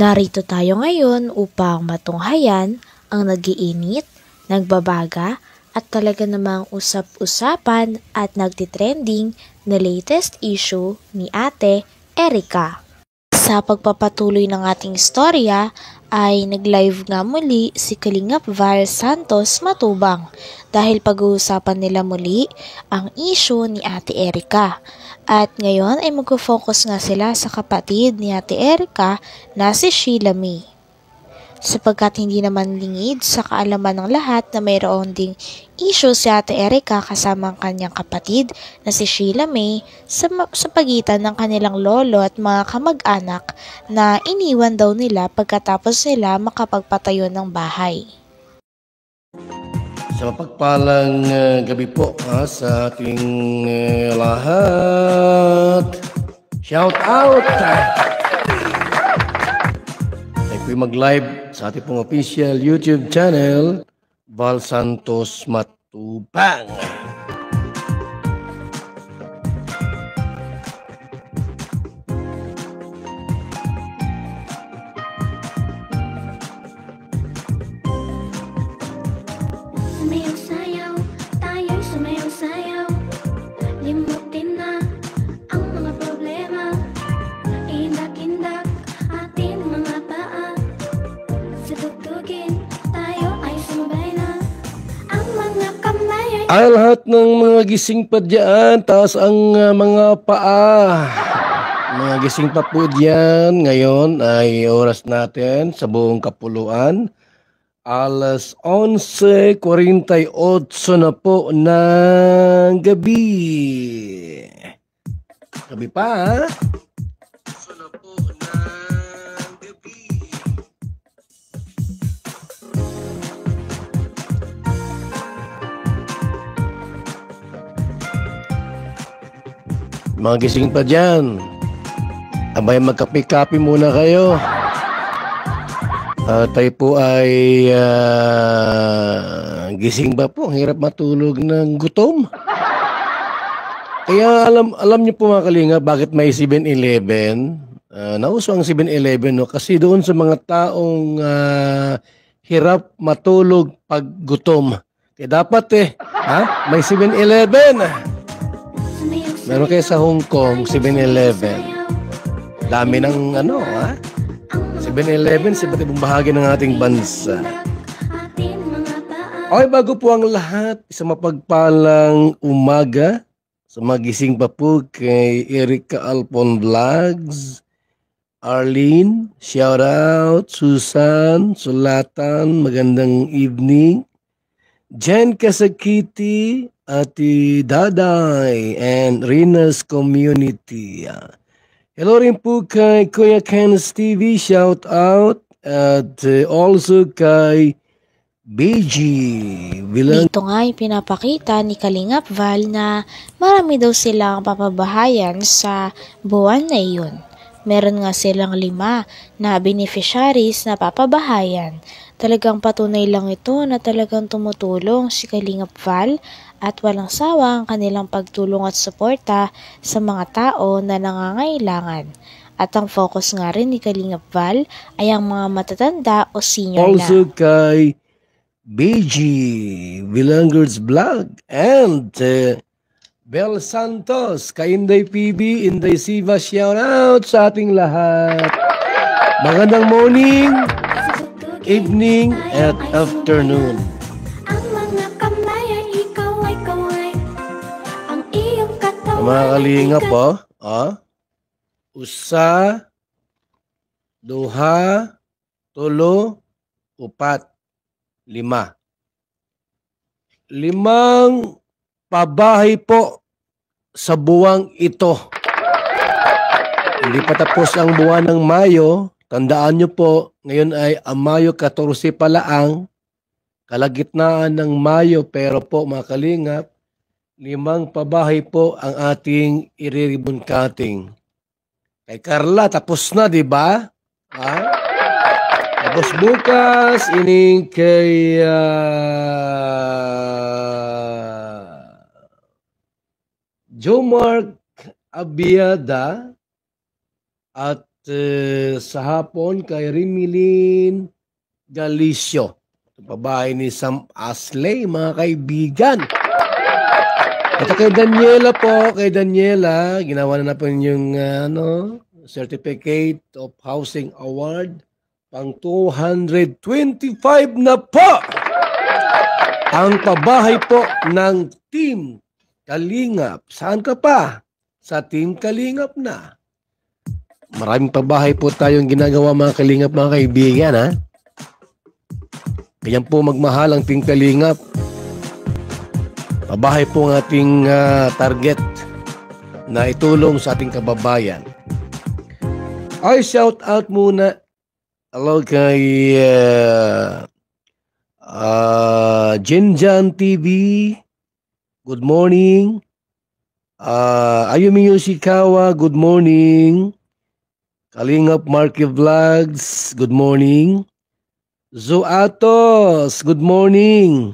Narito tayo ngayon upang matunghayan ang nagiinit, nagbabaga at talaga namang usap-usapan at nagtitrending na latest issue ni Ate Erika. Sa pagpapatuloy ng ating istorya ay nag-live nga muli si Kalingap Val Santos Matubang dahil pag-uusapan nila muli ang issue ni Ate Erika. At ngayon ay mag-focus nga sila sa kapatid ni Ate Erika na si Sheila May. Sapagkat hindi naman lingid sa kaalaman ng lahat na mayroon ding issue si Ate Erika kasama ang kanyang kapatid na si Sheila May sa pagitan ng kanilang lolo at mga kamag-anak na iniwan daw nila pagkatapos nila makapagpatayo ng bahay. Sa mapagpalang gabi po sa ating lahat. Shout out! Tayo mag-live sa ating pong official YouTube channel, Val Santos Matubang. Sumayaw-sayaw, tayo'y sumayaw-sayaw. Limutin na ang mga problema. Indak-indak ating mga paa. Sa tugtugin, tayo ay sumabay na. Ang mga kamay Ay lahat ng mga gising pa dyan, taas ang mga paa. Mga gising pa po dyan, ngayon ay oras natin sa buong kapuluan. Alas 11:48 na po ng gabi. Gabi pa, ha? Na po ng gabi. Mga gising pa dyan. Abay, magkape-kape muna kayo. Tayo po ay gising ba po? Hirap matulog ng gutom. Kaya alam niyo po mga kalinga bakit may 7-Eleven. Nauso ang 7-Eleven, no? Kasi doon sa mga taong hirap matulog pag gutom. Kaya dapat may 7-Eleven. Meron kayo sa Hong Kong, 7-Eleven. Dami ng 7-Eleven sa iba't ibang bahagi ng ating bansa. Okay, bago po ang lahat, isang mapagpalang umaga sa magising pa po kay Erika Alpon Vlogs, Arlene, shout out, Susan, Sulatan, magandang evening, Jen Kasakiti, Ati Daday, and Rina's Community. Hello rin po kay Kuya Ken's TV, shout out, at also kay BG. Dito nga ay pinapakita ni Kalingap Val na marami daw silang papabahayan sa buwan na iyon. Meron nga silang 5 na beneficiaries na papabahayan. Talagang patunay lang ito na talagang tumutulong si Kalingap Val at walang sawa ang kanilang pagtulong at suporta sa mga tao na nangangailangan. At ang focus nga rin ni Kalingap Val ay ang mga matatanda o senior also kay BG, Bilangers Vlog, and Bel Santos, kay Inday PB, Inday Siva, shout out sa ating lahat. Magandang morning, evening, at afternoon. Mga kalingap po, usa, duha, tulo, upat, 5. 5 pabahay po sa buwang ito. Hindi pa tapos ang buwan ng Mayo. Tandaan nyo po, ngayon ay Mayo 14 pa laang, kalagitnaan ng Mayo, pero po mga kalingap, 5 pabahay po ang ating i-ribbon cutting. Kay Carla, tapos na, di ba? Tapos bukas, ining kay Jomark Abiada at sa hapon kay Rimilin Galicio. Babae ni Sam Asley, mga kaibigan. At kay Daniela, ginawa na po yung Certificate of Housing Award pang 225 na po. Ang pabahay po ng Team Kalingap. Saan ka pa? Sa Team Kalingap na. Maraming pabahay po tayong ginagawa, mga Kalingap, mga kaibigan, ha? Ganyan po magmahal ang Team Kalingap. Pabahay po ang ating target na itulong sa ating kababayan. Ay, shout out muna. Hello kay Jinjan TV. Good morning. Ayumi Yoshikawa, good morning. Kalingap Marky Vlogs, good morning. Zoatos, good morning.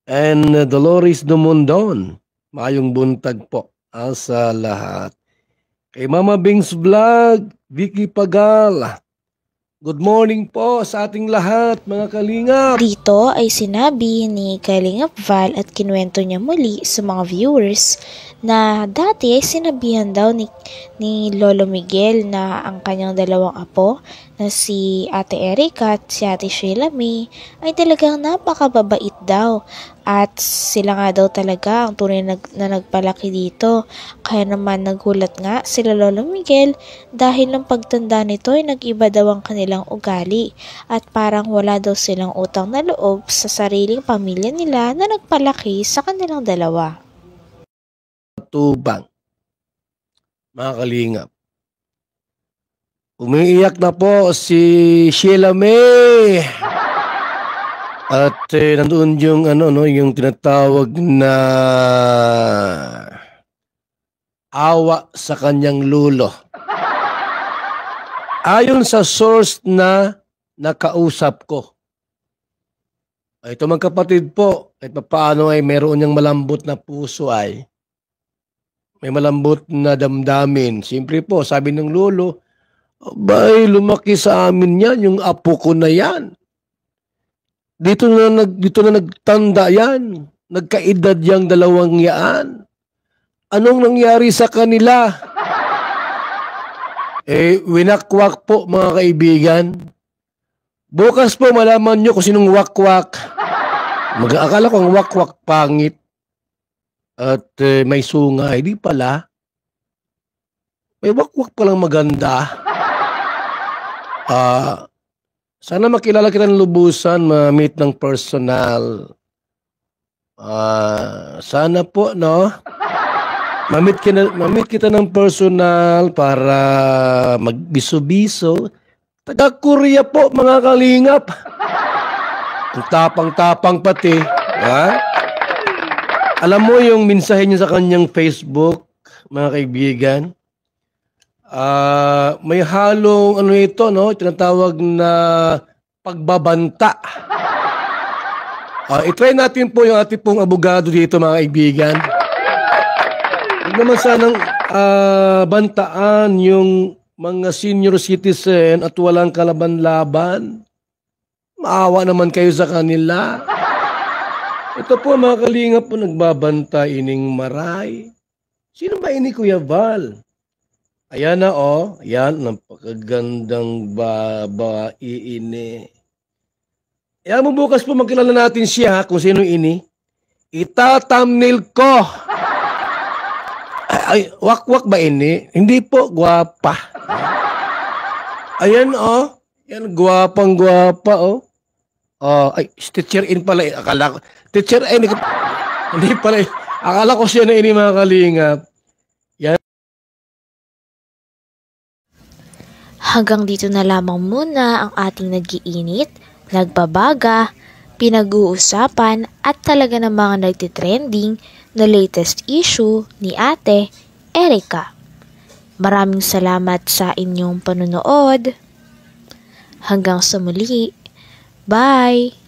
And Dolores Dumondon, maayong buntag po sa lahat. Kay Mama Bings Vlog, Vicky Pagal, good morning po sa ating lahat, mga Kalingap. Dito ay sinabi ni Kalingap Val at kinuwento niya muli sa mga viewers na dati ay sinabihan daw ni Lolo Miguel na ang kanyang dalawang apo na si Ate Erica at si Ate Sheila May ay talagang napakababait daw at sila nga daw talaga ang tunay na nagpalaki dito. Kaya naman nagulat nga sila Lolo Miguel dahil ng pagtanda nito ay nag-iba daw ang kanilang ugali at parang wala daw silang utang na loob sa sariling pamilya nila na nagpalaki sa kanilang dalawa. Tubang, mga Kalingap. Umiiyak na po si Sheila May. At nandoon yung yung tinatawag na awa sa kanyang lulo. Ayon sa source na nakausap ko. Ito mga kapatid po, kahit paano ay meron niyang malambot na puso ay may malambot na damdamin. Siyempre po, sabi ng lolo, abay, lumaki sa amin yan, yung apo ko na yan. Dito na nagtanda yan. Nagkaedad yang dalawang yaan. Anong nangyari sa kanila? Winakwak po, mga kaibigan. Bukas po malaman nyo kung sinong wakwak. Mag-aakala ko ang wakwak pangit. At may sungay, di pala. May wakwak palang maganda. Sana makilala kita ng lubusan, ma-meet ng personal. Sana po, no? Ma-meet kita ng personal para magbiso-biso. Taga-Korea po, mga Kalingap. Ang tapang-tapang pati. Ha? Alam mo yung mensahe niya sa kanyang Facebook, mga kaibigan? May halong ito, no? Tinatawag na pagbabanta. I-try natin po yung ating pong abogado dito, mga kaibigan. Huwag naman sanang bantaan yung mga senior citizen at walang kalaban-laban. Maawa naman kayo sa kanila. Ito po, mga Kalingap po, nagbabanta ining maray. Sino ba ini, Kuya Val? Ayan na, oh. Ayan, napakagandang babae ini. Ayan mo, bukas po magkilala natin siya, kung sino ini. Ita-thumbnail ko. Ay, wakwak ba ini? Hindi po, gwapa. Ayan, oh. Ayan, gwapang-gwapa, oh. Ay, teacher in pala. Akala ko, teacher in. Hindi pala. Akala ko siya na ini, mga Kalingap. Yan. Hanggang dito na lamang muna ang ating nag-iinit, nagbabaga, pinag-uusapan at talaga ng mga nagtitrending na latest issue ni Ate Erica. Maraming salamat sa inyong panunood. Hanggang sa muli. Bye!